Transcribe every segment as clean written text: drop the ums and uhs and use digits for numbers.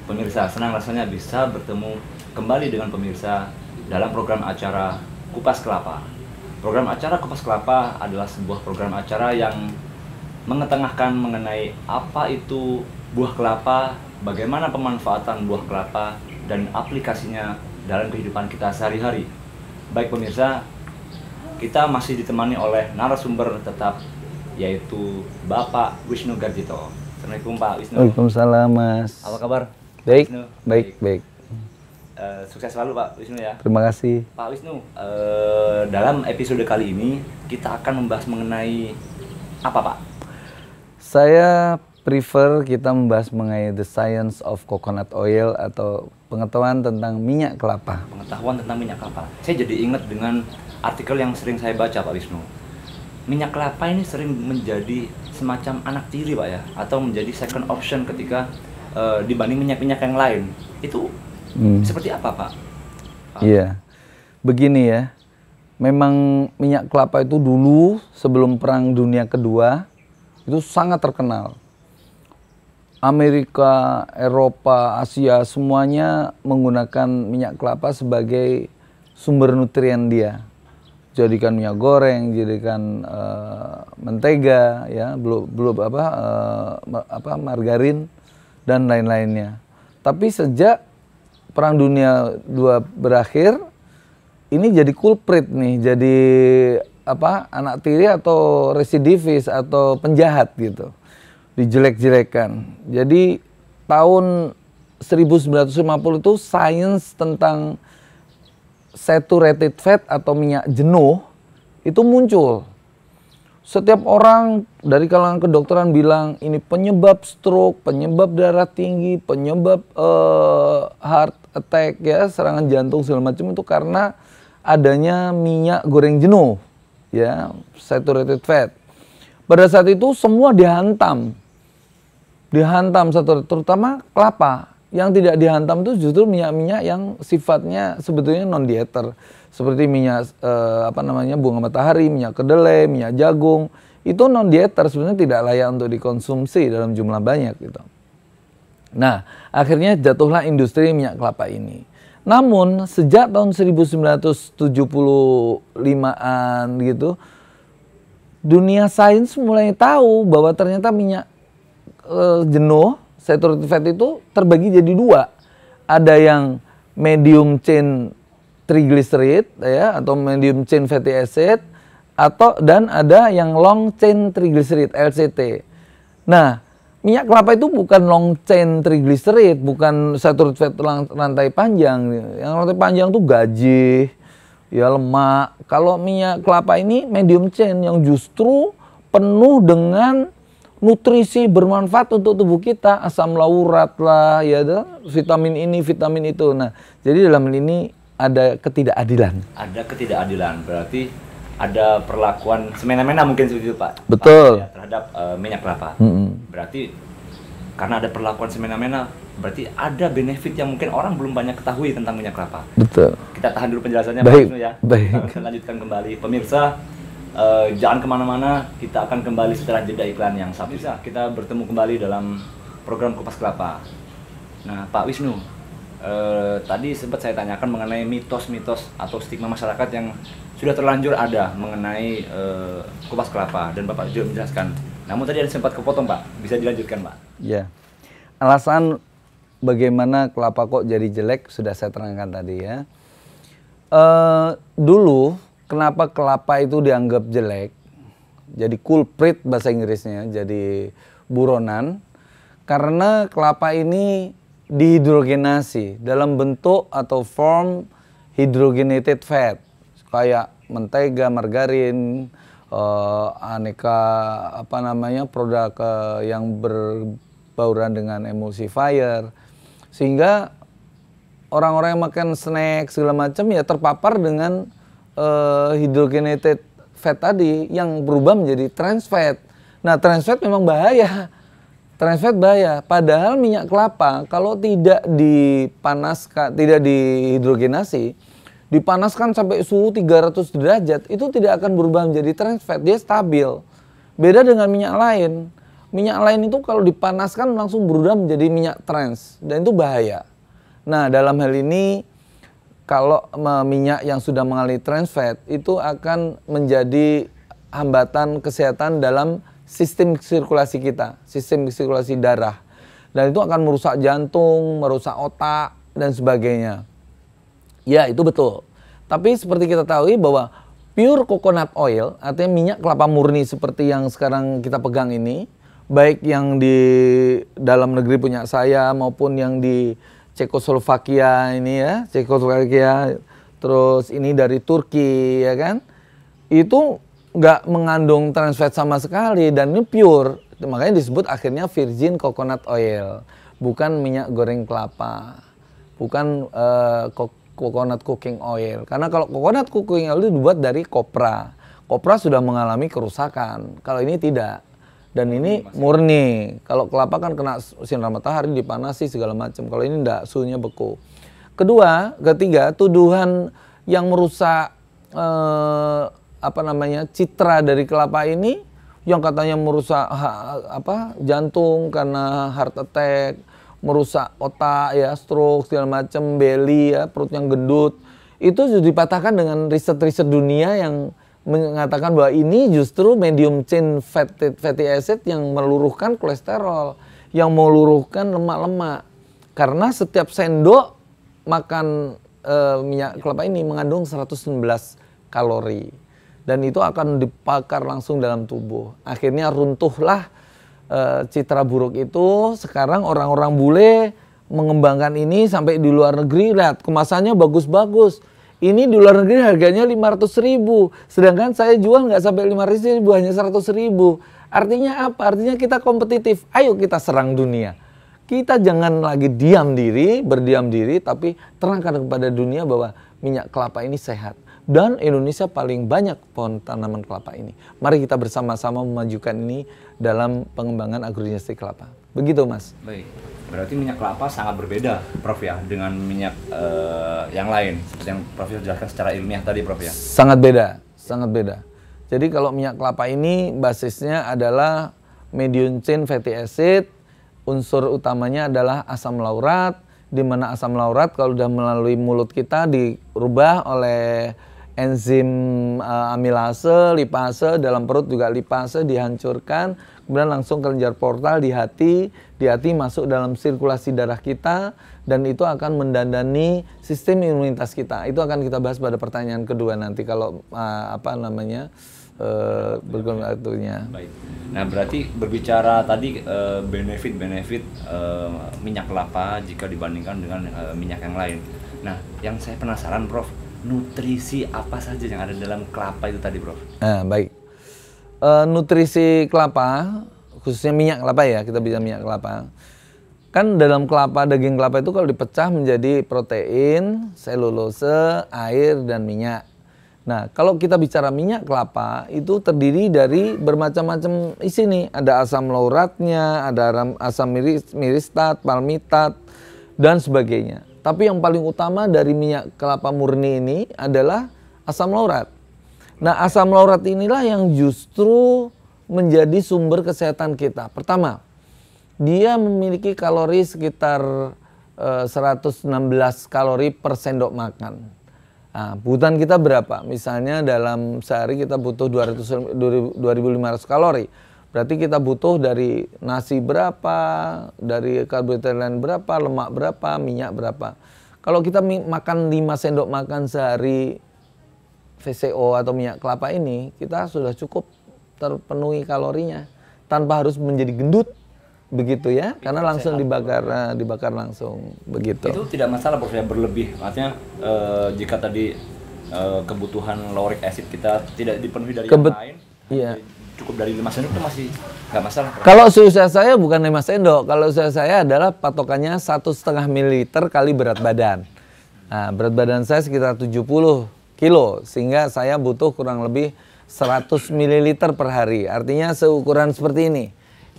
Pemirsa, senang rasanya bisa bertemu kembali dengan pemirsa dalam program acara Kupas Kelapa. Program acara Kupas Kelapa adalah sebuah program acara yang mengetengahkan mengenai apa itu buah kelapa, bagaimana pemanfaatan buah kelapa, dan aplikasinya dalam kehidupan kita sehari-hari. Baik pemirsa, kita masih ditemani oleh narasumber tetap, yaitu Bapak Wisnu Garjito. Assalamualaikum Pak Wisnu. Waalaikumsalam Mas. Apa kabar? Baik, Wisnu? baik. Sukses selalu Pak Wisnu ya. Terima kasih. Pak Wisnu, dalam episode kali ini kita akan membahas mengenai apa Pak? Saya prefer kita membahas mengenai the science of coconut oil atau pengetahuan tentang minyak kelapa. Pengetahuan tentang minyak kelapa. Saya jadi ingat dengan artikel yang sering saya baca Pak Wisnu. Minyak kelapa ini sering menjadi semacam anak tiri Pak ya, atau menjadi second option ketika dibanding minyak-minyak yang lain. Itu seperti apa Pak? Iya, begini ya, memang minyak kelapa itu dulu sebelum Perang Dunia Kedua itu sangat terkenal. Amerika, Eropa, Asia semuanya menggunakan minyak kelapa sebagai sumber nutrien dia. Jadikan minyak goreng, jadikan mentega, ya, belum margarin dan lain-lainnya. Tapi sejak Perang Dunia II berakhir, ini jadi culprit nih, jadi anak tiri atau residivis atau penjahat gitu, dijelek-jelekan. Jadi tahun 1950 itu sains tentang saturated fat atau minyak jenuh itu muncul. Setiap orang dari kalangan kedokteran bilang ini penyebab stroke, penyebab darah tinggi, penyebab heart attack ya, serangan jantung segala macam itu karena adanya minyak goreng jenuh ya, saturated fat. Pada saat itu semua dihantam satu, terutama kelapa. Yang tidak dihantam itu justru minyak-minyak yang sifatnya sebetulnya non-dieter. Seperti minyak bunga matahari, minyak kedelai, minyak jagung. Itu non-dieter, sebenarnya tidak layak untuk dikonsumsi dalam jumlah banyak gitu. Nah, akhirnya jatuhlah industri minyak kelapa ini. Namun sejak tahun 1975-an gitu, dunia sains mulai tahu bahwa ternyata minyak jenuh saturated fat itu terbagi jadi dua. Ada yang medium chain triglyceride ya, atau medium chain fatty acid, dan ada yang long chain triglyceride LCT. Nah, minyak kelapa itu bukan long chain triglyceride, bukan saturated fat rantai panjang. Yang rantai panjang itu gaji, ya lemak. Kalau minyak kelapa ini medium chain yang justru penuh dengan nutrisi bermanfaat untuk tubuh kita, asam laurat lah, ya, vitamin ini, vitamin itu. Nah, jadi dalam hal ini ada ketidakadilan. Ada ketidakadilan, berarti ada perlakuan semena-mena mungkin seperti itu Pak. Betul. Pak, ya, terhadap minyak kelapa. Berarti karena ada perlakuan semena-mena, berarti ada benefit yang mungkin orang belum banyak ketahui tentang minyak kelapa. Betul. Kita tahan dulu penjelasannya Baik, Pak Wisnu ya. baik. Kita lanjutkan kembali. Pemirsa, jangan kemana-mana, kita akan kembali setelah jeda iklan yang satu. Kita bertemu kembali dalam program Kupas Kelapa. Nah Pak Wisnu, tadi sempat saya tanyakan mengenai mitos-mitos atau stigma masyarakat yang sudah terlanjur ada mengenai Kupas Kelapa, dan Bapak juga menjelaskan. Namun tadi ada sempat kepotong Pak, bisa dilanjutkan Pak? Ya, alasan bagaimana kelapa kok jadi jelek sudah saya terangkan tadi ya. Dulu kenapa kelapa itu dianggap jelek, jadi culprit bahasa Inggrisnya, jadi buronan, karena kelapa ini dihidrogenasi dalam bentuk atau form hydrogenated fat, kayak mentega, margarin, aneka produk yang berbauran dengan emulsifier, sehingga orang-orang yang makan snack segala macam ya terpapar dengan hydrogenated fat tadi yang berubah menjadi trans fat. Nah, trans fat memang bahaya. Trans fat bahaya. Padahal minyak kelapa kalau tidak dipanaskan, tidak dihidrogenasi, dipanaskan sampai suhu 300 derajat, itu tidak akan berubah menjadi trans fat, dia stabil. Beda dengan minyak lain. Minyak lain itu kalau dipanaskan langsung berubah menjadi minyak trans dan itu bahaya. Nah, dalam hal ini kalau minyak yang sudah mengalami trans fat itu akan menjadi hambatan kesehatan dalam sistem sirkulasi kita, sistem sirkulasi darah. Dan itu akan merusak jantung, merusak otak dan sebagainya. Ya, itu betul. Tapi seperti kita tahu bahwa pure coconut oil, artinya minyak kelapa murni seperti yang sekarang kita pegang ini, baik yang di dalam negeri punya saya maupun yang di Cekoslovakia ini ya, Cekoslovakia, terus ini dari Turki ya kan, itu nggak mengandung trans fat sama sekali dan ini pure, makanya disebut akhirnya virgin coconut oil, bukan minyak goreng kelapa, bukan coconut cooking oil. Karena kalau coconut cooking oil itu dibuat dari kopra. Kopra sudah mengalami kerusakan. Kalau ini tidak. Dan ini murni. Kalau kelapa kan kena sinar matahari, dipanasi segala macam. Kalau ini enggak, suhunya beku. Ketiga, tuduhan yang merusak citra dari kelapa ini yang katanya merusak jantung karena heart attack, merusak otak ya, stroke segala macam, belly ya, perut yang gendut. Itu sudah dipatahkan dengan riset-riset dunia yang mengatakan bahwa ini justru medium chain fatty acid yang meluruhkan kolesterol, yang meluruhkan lemak-lemak. Karena setiap sendok makan minyak kelapa ini mengandung 119 kalori. Dan itu akan dibakar langsung dalam tubuh. Akhirnya runtuhlah citra buruk itu. Sekarang orang-orang bule mengembangkan ini sampai di luar negeri, lihat kemasannya bagus-bagus. Ini di luar negeri harganya 500.000, sedangkan saya jual nggak sampai 500.000, hanya 100.000. Artinya apa? Artinya kita kompetitif. Ayo kita serang dunia. Kita jangan lagi berdiam diri, tapi terangkan kepada dunia bahwa minyak kelapa ini sehat. Dan Indonesia paling banyak pohon tanaman kelapa ini. Mari kita bersama-sama memajukan ini dalam pengembangan agroindustri kelapa. Begitu, Mas. Baik. Berarti minyak kelapa sangat berbeda, Prof ya, dengan minyak yang lain, seperti yang Prof jelaskan secara ilmiah tadi, Prof ya. Sangat beda, sangat beda. Jadi kalau minyak kelapa ini basisnya adalah medium chain fatty acid, unsur utamanya adalah asam laurat, di mana asam laurat kalau sudah melalui mulut kita dirubah oleh enzim amilase, lipase, dalam perut juga lipase dihancurkan, kemudian langsung kelenjar portal di hati masuk dalam sirkulasi darah kita, dan itu akan mendandani sistem imunitas kita. Itu akan kita bahas pada pertanyaan kedua nanti kalau berguna. Baik. Nah, berarti berbicara tadi benefit minyak kelapa jika dibandingkan dengan minyak yang lain. Nah, yang saya penasaran, Prof, nutrisi apa saja yang ada dalam kelapa itu tadi, Prof? Baik. Nutrisi kelapa, khususnya minyak kelapa ya, kita bisa minyak kelapa. Kan dalam kelapa, daging kelapa itu kalau dipecah menjadi protein, selulose, air, dan minyak. Nah, kalau kita bicara minyak kelapa, itu terdiri dari bermacam-macam isi nih. Ada asam lauratnya, ada asam miristat, palmitat, dan sebagainya. Tapi yang paling utama dari minyak kelapa murni ini adalah asam laurat. Nah, asam laurat inilah yang justru menjadi sumber kesehatan kita. Pertama, dia memiliki kalori sekitar 116 kalori per sendok makan. Nah, kebutuhan kita berapa? Misalnya dalam sehari kita butuh 2.500 kalori. Berarti kita butuh dari nasi berapa, dari karbohidrat lain berapa, lemak berapa, minyak berapa. Kalau kita makan 5 sendok makan sehari VCO atau minyak kelapa ini, kita sudah cukup terpenuhi kalorinya tanpa harus menjadi gendut, begitu ya, karena langsung dibakar langsung, begitu. Itu tidak masalah, Prof, ya, berlebih. Artinya jika tadi kebutuhan lauric acid kita tidak dipenuhi dari yang lain, iya, cukup dari 5 sendok itu masih nggak masalah, Prof? Kalau usia saya bukan 5 sendok, kalau usia saya adalah patokannya 1,5 ml kali berat badan. Nah, berat badan saya sekitar 70 kilo, sehingga saya butuh kurang lebih 100 ml per hari. Artinya seukuran seperti ini.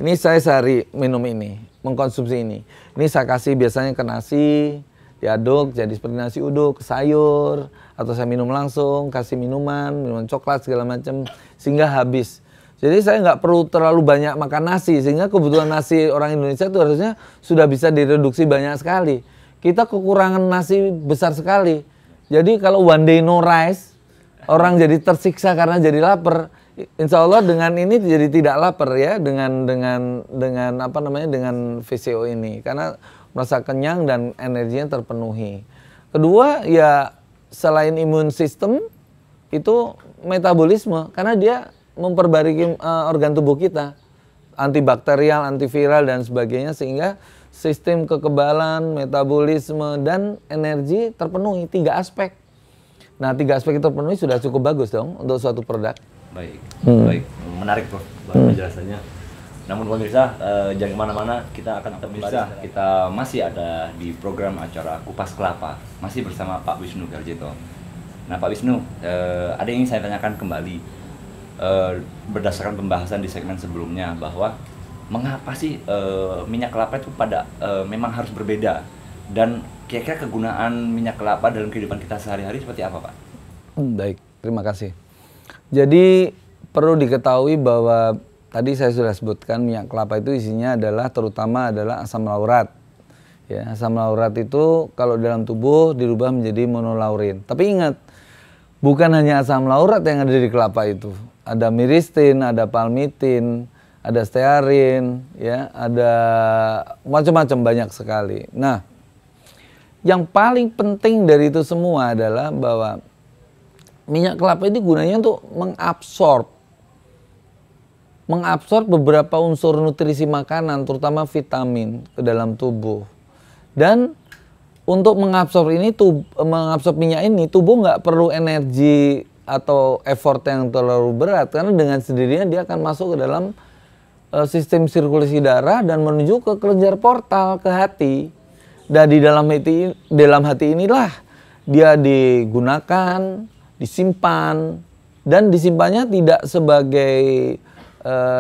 Ini saya sehari minum ini, mengkonsumsi ini. Ini saya kasih biasanya ke nasi, diaduk jadi seperti nasi uduk, ke sayur, atau saya minum langsung, kasih minuman coklat segala macam, sehingga habis. Jadi saya nggak perlu terlalu banyak makan nasi, sehingga kebutuhan nasi orang Indonesia itu harusnya sudah bisa direduksi banyak sekali. Kita kekurangan nasi besar sekali. Jadi kalau one day no rice, orang jadi tersiksa karena jadi lapar. Insya Allah dengan ini jadi tidak lapar ya, dengan apa namanya, dengan VCO ini, karena merasa kenyang dan energinya terpenuhi. Kedua ya, selain imun sistem itu metabolisme, karena dia memperbarui organ tubuh kita, antibakterial, antiviral dan sebagainya, sehingga sistem kekebalan, metabolisme dan energi terpenuhi, 3 aspek. Nah, 3 aspek itu terpenuhi sudah cukup bagus dong untuk suatu produk. Baik, baik, menarik Prof penjelasannya. Namun pemirsa, jangan kemana-mana, kita akan tetap pemirsa. Kita masih ada di program acara Kupas Kelapa, masih bersama Pak Wisnu Garjito. Nah Pak Wisnu, ada yang ingin saya tanyakan kembali. Berdasarkan pembahasan di segmen sebelumnya, bahwa mengapa sih minyak kelapa itu memang harus berbeda, dan kira-kira kegunaan minyak kelapa dalam kehidupan kita sehari-hari seperti apa Pak? Baik, terima kasih. Jadi perlu diketahui bahwa tadi saya sudah sebutkan minyak kelapa itu isinya terutama adalah asam laurat. Ya, asam laurat itu kalau dalam tubuh dirubah menjadi monolaurin. Tapi ingat, bukan hanya asam laurat yang ada di kelapa itu. Ada miristin, ada palmitin, ada stearin, ya, ada macam-macam, banyak sekali. Nah, yang paling penting dari itu semua adalah bahwa minyak kelapa ini gunanya untuk mengabsorb beberapa unsur nutrisi makanan, terutama vitamin ke dalam tubuh. Dan untuk mengabsorb minyak ini, tubuh nggak perlu energi atau effort yang terlalu berat, karena dengan sendirinya dia akan masuk ke dalam sistem sirkulasi darah dan menuju ke kelenjar portal ke hati. Dan di dalam hati inilah dia digunakan, disimpan, dan disimpannya tidak sebagai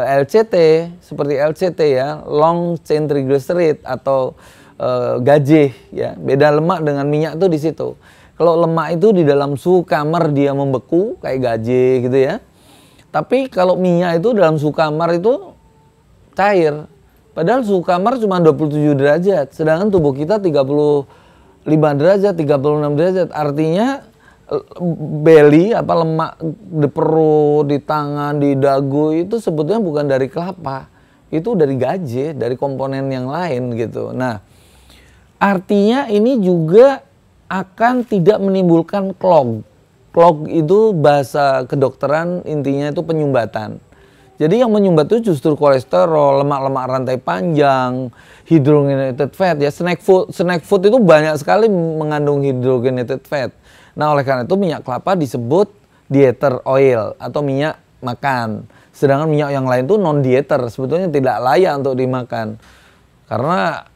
LCT seperti LCT ya, long chain triglyceride atau gajeh ya. Beda lemak dengan minyak tuh di situ. Kalau lemak itu di dalam suhu kamar dia membeku kayak gaje gitu ya. Tapi kalau minyak itu dalam suhu kamar itu cair. Padahal suhu kamar cuma 27 derajat. Sedangkan tubuh kita 35 derajat, 36 derajat. Artinya belly, lemak di perut, di tangan, di dagu itu sebetulnya bukan dari kelapa. Itu dari gaje, dari komponen yang lain gitu. Nah, artinya ini juga akan tidak menimbulkan clog. Clog itu bahasa kedokteran intinya itu penyumbatan. Jadi yang menyumbat itu justru kolesterol, lemak-lemak rantai panjang, hydrogenated fat ya. Snack food itu banyak sekali mengandung hydrogenated fat. Nah, oleh karena itu minyak kelapa disebut dieter oil atau minyak makan. Sedangkan minyak yang lain itu non dieter, sebetulnya tidak layak untuk dimakan. Karena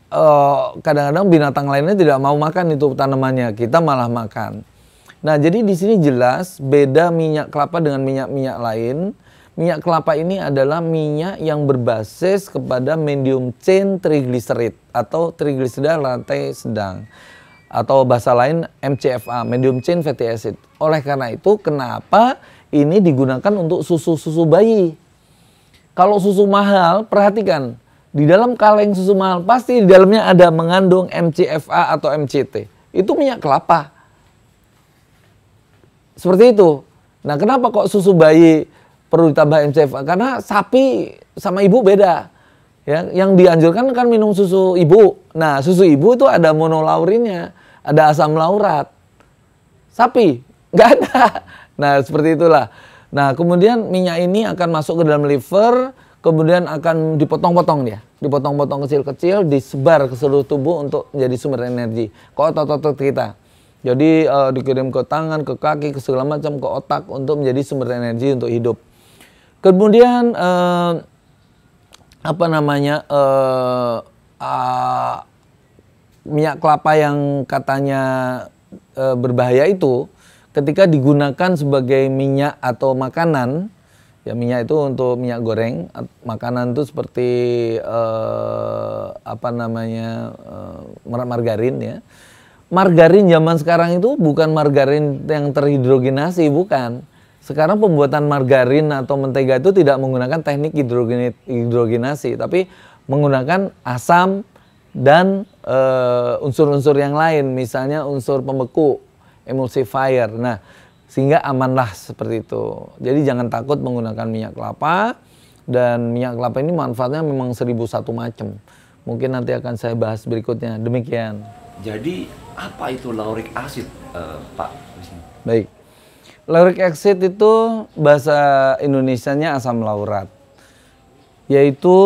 kadang-kadang binatang lainnya tidak mau makan itu tanamannya, kita malah makan. Nah, jadi di sini jelas beda minyak kelapa dengan minyak-minyak lain. Minyak kelapa ini adalah minyak yang berbasis kepada medium chain triglyceride atau trigliserida rantai sedang. Atau bahasa lain MCFA, medium chain fatty acid. Oleh karena itu, kenapa ini digunakan untuk susu-susu bayi? Kalau susu mahal, perhatikan. Di dalam kaleng susu mahal, pasti di dalamnya ada mengandung MCFA atau MCT. Itu minyak kelapa. Seperti itu. Nah, kenapa kok susu bayi perlu ditambah MCFA? Karena sapi sama ibu beda. Ya, yang dianjurkan kan minum susu ibu. Nah, susu ibu itu ada monolaurinnya, ada asam laurat. Sapi nggak ada. Nah, seperti itulah. Nah, kemudian minyak ini akan masuk ke dalam liver, kemudian akan dipotong-potong dia. Dipotong-potong kecil-kecil, disebar ke seluruh tubuh untuk menjadi sumber energi ke otot-otot kita. Jadi dikirim ke tangan, ke kaki, ke segala macam, ke otak untuk menjadi sumber energi untuk hidup. Kemudian minyak kelapa yang katanya berbahaya itu ketika digunakan sebagai minyak atau makanan, ya minyak itu untuk minyak goreng, makanan itu seperti margarin ya. Margarin zaman sekarang itu bukan margarin yang terhidrogenasi, bukan. Sekarang pembuatan margarin atau mentega itu tidak menggunakan teknik hidrogenasi, tapi menggunakan asam dan unsur-unsur yang lain, misalnya unsur pembeku, emulsifier. Nah, sehingga amanlah seperti itu. Jadi jangan takut menggunakan minyak kelapa, dan minyak kelapa ini manfaatnya memang 1001 macam. Mungkin nanti akan saya bahas berikutnya. Demikian. Jadi apa itu lauric acid, Pak Wisnu? Baik. Lauric acid itu bahasa Indonesianya asam laurat, yaitu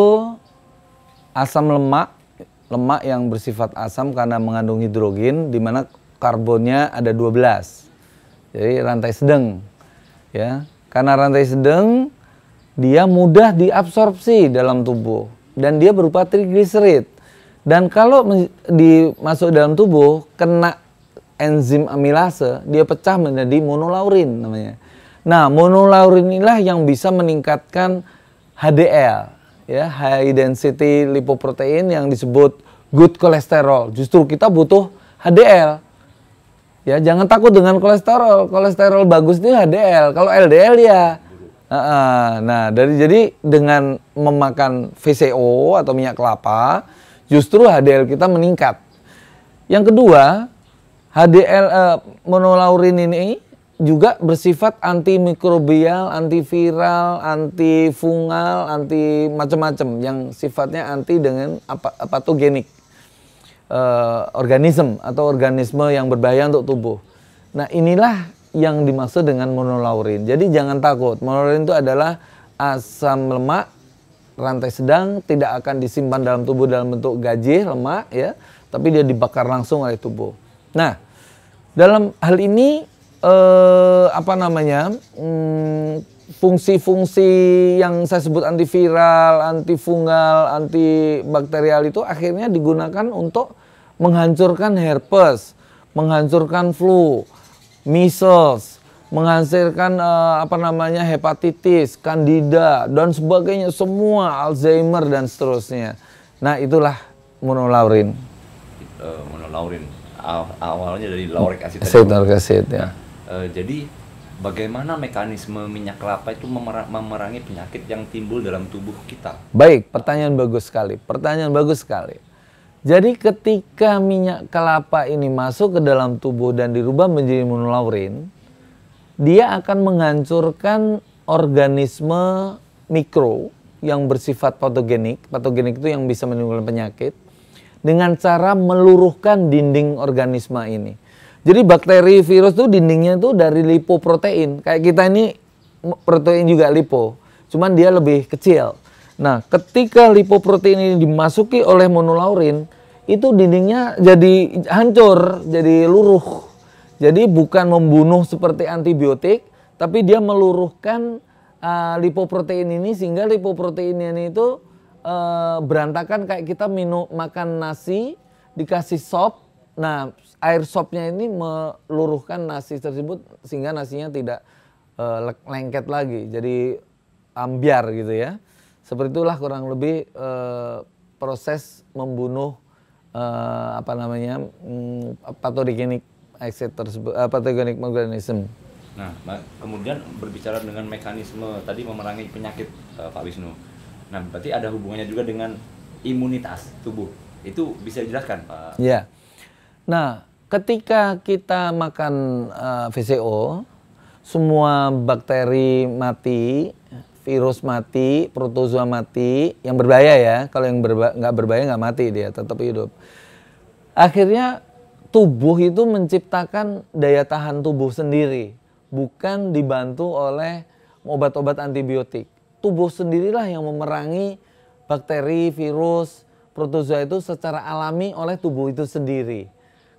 asam lemak yang bersifat asam karena mengandung hidrogen, di mana karbonnya ada 12. Jadi rantai sedang, ya. Karena rantai sedang, dia mudah diabsorpsi dalam tubuh dan dia berupa trigliserid. Dan kalau dimasuk dalam tubuh, kena enzim amilase, dia pecah menjadi monolaurin namanya. Nah, monolaurin inilah yang bisa meningkatkan HDL, ya, high density lipoprotein, yang disebut good cholesterol. Justru kita butuh HDL. Ya, jangan takut dengan kolesterol. Kolesterol bagus itu HDL. Kalau LDL ya. Nah, jadi dengan memakan VCO atau minyak kelapa, justru HDL kita meningkat. Yang kedua, HDL monolaurin ini juga bersifat antimikrobial, antiviral, antifungal, anti macam-macam yang sifatnya anti dengan patogenik organisme atau organisme yang berbahaya untuk tubuh. Nah, inilah yang dimaksud dengan monolaurin. Jadi jangan takut. Monolaurin itu adalah asam lemak rantai sedang, tidak akan disimpan dalam tubuh dalam bentuk gajih lemak, ya, tapi dia dibakar langsung oleh tubuh. Nah, dalam hal ini fungsi-fungsi yang saya sebut antiviral, antifungal, antibakterial itu akhirnya digunakan untuk menghancurkan herpes, menghancurkan flu, measles, menghasilkan hepatitis, candida dan sebagainya, semua, Alzheimer dan seterusnya. Nah, itulah monolaurin. Monolaurin awalnya dari lauric acid. Lauric acid, ya. Jadi bagaimana mekanisme minyak kelapa itu memerangi penyakit yang timbul dalam tubuh kita? Baik, pertanyaan bagus sekali. Pertanyaan bagus sekali. Jadi ketika minyak kelapa ini masuk ke dalam tubuh dan dirubah menjadi monolaurin, dia akan menghancurkan organisme mikro yang bersifat patogenik. Patogenik itu yang bisa menimbulkan penyakit, dengan cara meluruhkan dinding organisme ini. Jadi bakteri, virus itu dindingnya itu dari lipoprotein. Kayak kita ini protein juga lipo, cuman dia lebih kecil. Nah, ketika lipoprotein ini dimasuki oleh monolaurin, itu dindingnya jadi hancur, jadi luruh. Jadi bukan membunuh seperti antibiotik, tapi dia meluruhkan lipoprotein ini, sehingga lipoproteinnya ini itu berantakan kayak kita makan nasi dikasih sop. Nah, air sopnya ini meluruhkan nasi tersebut sehingga nasinya tidak lengket lagi, jadi ambiar gitu ya. Seperti itulah kurang lebih proses membunuh patogenik acid tersebut, patogenik organisme. Nah, kemudian berbicara dengan mekanisme tadi memerangi penyakit, Pak Wisnu. Nah, berarti ada hubungannya juga dengan imunitas tubuh. Itu bisa dijelaskan, Pak? Ya. Nah, ketika kita makan VCO, semua bakteri mati, virus mati, protozoa mati, yang berbahaya ya. Kalau yang nggak berbahaya nggak mati, dia tetap hidup. Akhirnya tubuh itu menciptakan daya tahan tubuh sendiri, bukan dibantu oleh obat-obat antibiotik. Tubuh sendirilah yang memerangi bakteri, virus, protozoa itu secara alami oleh tubuh itu sendiri.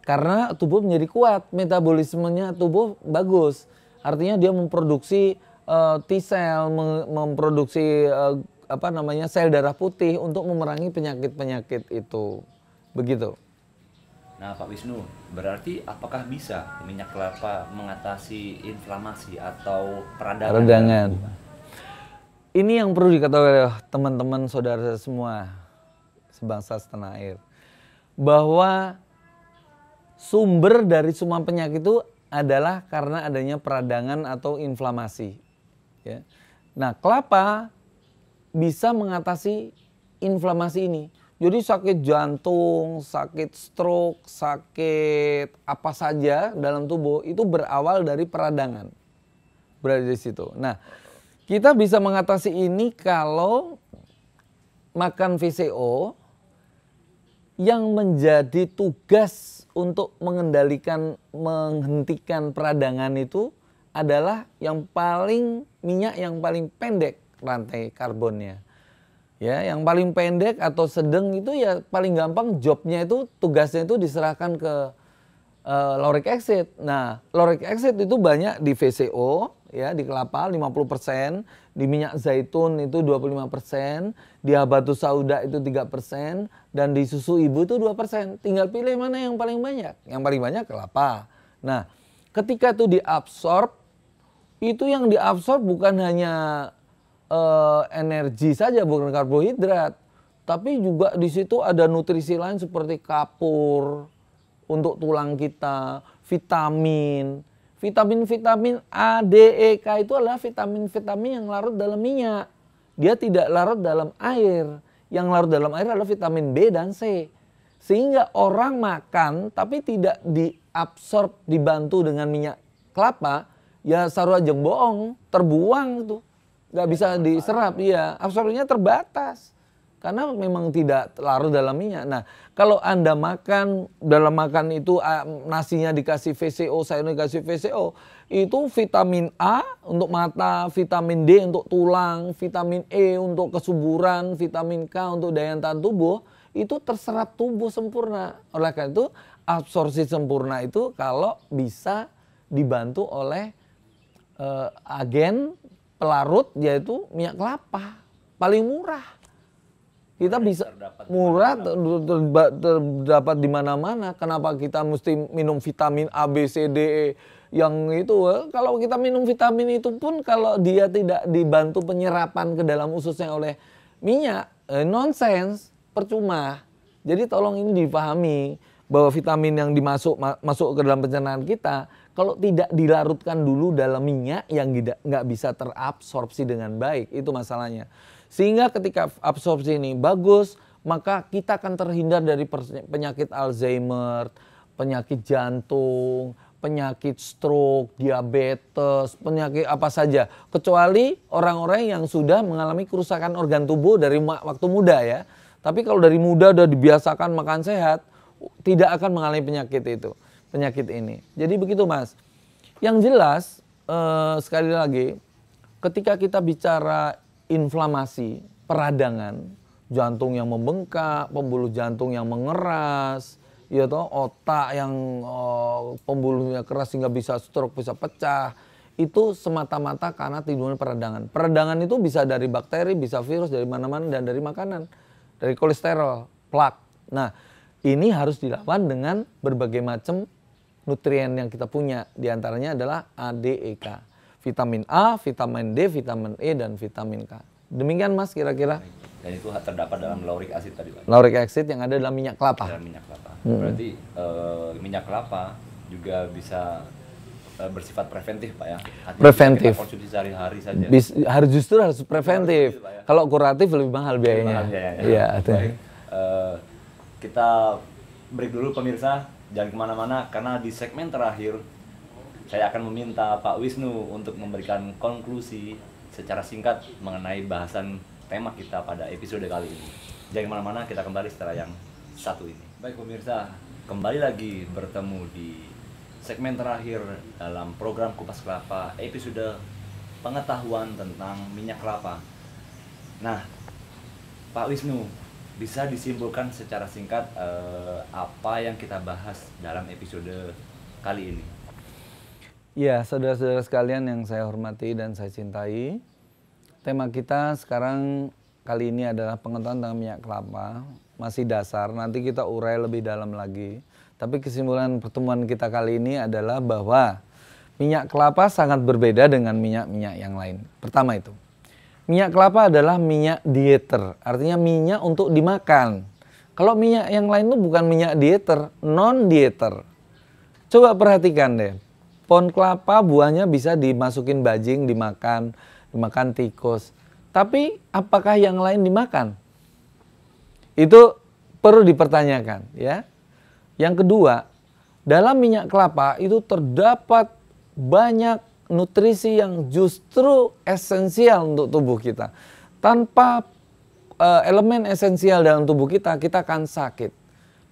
Karena tubuh menjadi kuat, metabolismenya tubuh bagus. Artinya dia memproduksi T-cell, memproduksi sel darah putih untuk memerangi penyakit-penyakit itu. Begitu. Nah, Pak Wisnu, berarti apakah bisa minyak kelapa mengatasi inflamasi atau peradangan? Ini yang perlu diketahui oleh teman-teman saudara semua sebangsa setanah air, bahwa sumber dari semua penyakit itu adalah karena adanya peradangan atau inflamasi. Ya. Nah, kelapa bisa mengatasi inflamasi ini. Jadi sakit jantung, sakit stroke, sakit apa saja dalam tubuh itu berawal dari peradangan. Berada di situ. Nah, kita bisa mengatasi ini kalau makan VCO yang menjadi tugas untuk menghentikan peradangan itu adalah minyak yang paling pendek rantai karbonnya. Ya, yang paling pendek atau sedang itu ya paling gampang jobnya itu, tugasnya itu diserahkan ke lauric acid. Nah, lauric acid itu banyak di VCO, ya, di kelapa 50%, di minyak zaitun itu 25%, di habatus sauda itu 3%, dan di susu ibu itu 2%. Tinggal pilih mana yang paling banyak. Yang paling banyak kelapa. Nah, ketika itu diabsorb, itu yang diabsorb bukan hanya energi saja, bukan karbohidrat, tapi juga di situ ada nutrisi lain seperti kapur untuk tulang kita, vitamin A, D, E, K itu adalah vitamin-vitamin yang larut dalam minyak. Dia tidak larut dalam air. Yang larut dalam air adalah vitamin B dan C. Sehingga orang makan tapi tidak diabsorb, dibantu dengan minyak kelapa, ya sarua jeung bohong, terbuang itu. Nggak bisa diserap, ya absorpsinya terbatas karena memang tidak larut dalam minyak. Nah, kalau Anda makan, dalam makan itu nasinya dikasih VCO, sayurnya dikasih VCO, itu vitamin A untuk mata, vitamin D untuk tulang, vitamin E untuk kesuburan, vitamin K untuk daya tahan tubuh, itu terserap tubuh sempurna. Oleh karena itu absorpsi sempurna itu kalau bisa dibantu oleh agen pelarut, yaitu minyak kelapa, paling murah. Kita bisa murah, terdapat di mana-mana. Kenapa kita mesti minum vitamin A, B, C, D, E yang itu? Kalau kita minum vitamin itu pun kalau dia tidak dibantu penyerapan ke dalam ususnya oleh minyak, nonsens, percuma. Jadi tolong ini dipahami bahwa vitamin yang masuk ke dalam pencernaan kita, kalau tidak dilarutkan dulu dalam minyak yang nggak bisa terabsorpsi dengan baik, itu masalahnya. Sehingga ketika absorpsi ini bagus, maka kita akan terhindar dari penyakit Alzheimer, penyakit jantung, penyakit stroke, diabetes, penyakit apa saja. Kecuali orang-orang yang sudah mengalami kerusakan organ tubuh dari waktu muda, ya. Tapi kalau dari muda udah dibiasakan makan sehat, tidak akan mengalami penyakit ini. Jadi begitu, Mas. Yang jelas, sekali lagi, ketika kita bicara inflamasi, peradangan, jantung yang membengkak, pembuluh jantung yang mengeras, ya toh, otak yang pembuluhnya keras sehingga bisa stroke, bisa pecah, itu semata-mata karena timbulnya peradangan. Peradangan itu bisa dari bakteri, bisa virus, dari mana-mana, dan dari makanan, dari kolesterol, plak. Nah, ini harus dilawan dengan berbagai macam nutrien yang kita punya. Di antaranya adalah A, D, E, K. Vitamin A, vitamin D, vitamin E, dan vitamin K. Demikian, Mas, kira-kira. Dan itu terdapat dalam lauric acid tadi, Pak. Lauric acid yang ada dalam minyak kelapa. Dalam minyak kelapa. Berarti minyak kelapa juga bisa bersifat preventif, Pak, ya. Artinya preventif. kita konsumsi sehari-hari saja. Justru harus preventif. Pak, ya. Kalau kuratif lebih mahal biayanya. Iya, baik. Kita break dulu, pemirsa. Jangan kemana-mana, karena di segmen terakhir saya akan meminta Pak Wisnu untuk memberikan konklusi secara singkat mengenai bahasan tema kita pada episode kali ini. Jangan kemana-mana, kita kembali setelah yang satu ini. Baik pemirsa, kembali lagi bertemu di segmen terakhir dalam program Kupas Kelapa, episode pengetahuan tentang minyak kelapa. Nah, Pak Wisnu, bisa disimpulkan secara singkat apa yang kita bahas dalam episode kali ini? Ya, saudara-saudara sekalian yang saya hormati dan saya cintai, tema kita sekarang kali ini adalah pengetahuan tentang minyak kelapa. Masih dasar, nanti kita urai lebih dalam lagi. Tapi kesimpulan pertemuan kita kali ini adalah bahwa minyak kelapa sangat berbeda dengan minyak-minyak yang lain. Pertama itu, minyak kelapa adalah minyak dieter, artinya minyak untuk dimakan. Kalau minyak yang lain itu bukan minyak dieter, non-dieter. Coba perhatikan deh. Pohon kelapa buahnya bisa dimasukin bajing, dimakan tikus. Tapi apakah yang lain dimakan? Itu perlu dipertanyakan, ya. Yang kedua, dalam minyak kelapa itu terdapat banyak nutrisi yang justru esensial untuk tubuh kita. Tanpa elemen esensial dalam tubuh kita akan sakit.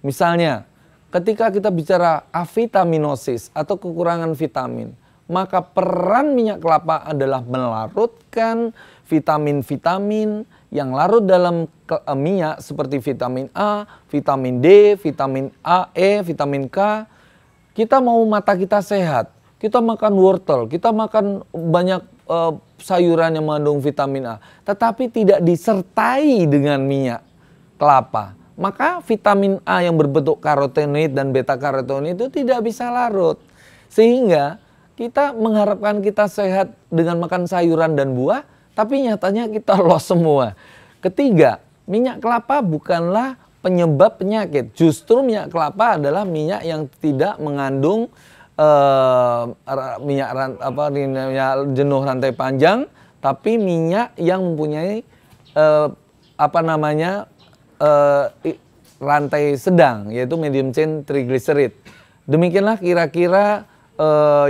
Misalnya, ketika kita bicara avitaminosis atau kekurangan vitamin, maka peran minyak kelapa adalah melarutkan vitamin-vitamin yang larut dalam minyak seperti vitamin A, vitamin D, vitamin A, E, vitamin K. Kita mau mata kita sehat, kita makan wortel, kita makan banyak sayuran yang mengandung vitamin A, tetapi tidak disertai dengan minyak kelapa. Maka vitamin A yang berbentuk karotenoid dan beta karotenoid itu tidak bisa larut. Sehingga kita mengharapkan kita sehat dengan makan sayuran dan buah, tapi nyatanya kita loss semua. Ketiga, minyak kelapa bukanlah penyebab penyakit. Justru minyak kelapa adalah minyak yang tidak mengandung minyak jenuh rantai panjang, tapi minyak yang mempunyai rantai sedang, yaitu medium chain triglyceride. Demikianlah kira-kira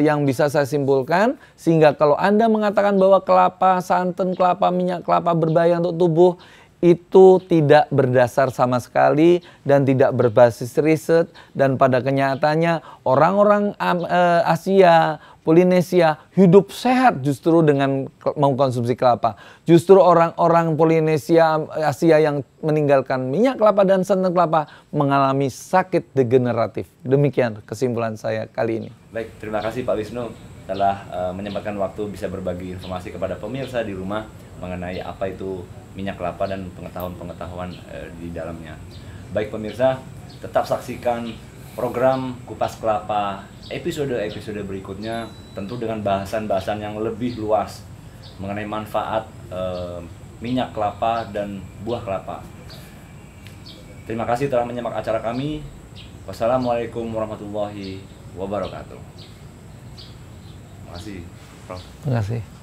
yang bisa saya simpulkan, sehingga kalau Anda mengatakan bahwa kelapa, santan kelapa, minyak kelapa berbahaya untuk tubuh, itu tidak berdasar sama sekali dan tidak berbasis riset. Dan pada kenyataannya orang-orang Asia, Polinesia hidup sehat justru dengan mengkonsumsi kelapa. Justru orang-orang Polinesia, Asia yang meninggalkan minyak kelapa dan santan kelapa mengalami sakit degeneratif. Demikian kesimpulan saya kali ini. Baik, terima kasih Pak Wisnu telah menyempatkan waktu bisa berbagi informasi kepada pemirsa di rumah mengenai apa itu minyak kelapa dan pengetahuan-pengetahuan di dalamnya. Baik pemirsa, tetap saksikan program Kupas Kelapa episode-episode berikutnya, tentu dengan bahasan-bahasan yang lebih luas mengenai manfaat minyak kelapa dan buah kelapa. Terima kasih telah menyimak acara kami. Wassalamualaikum warahmatullahi wabarakatuh. Terima kasih, Prof. Terima kasih.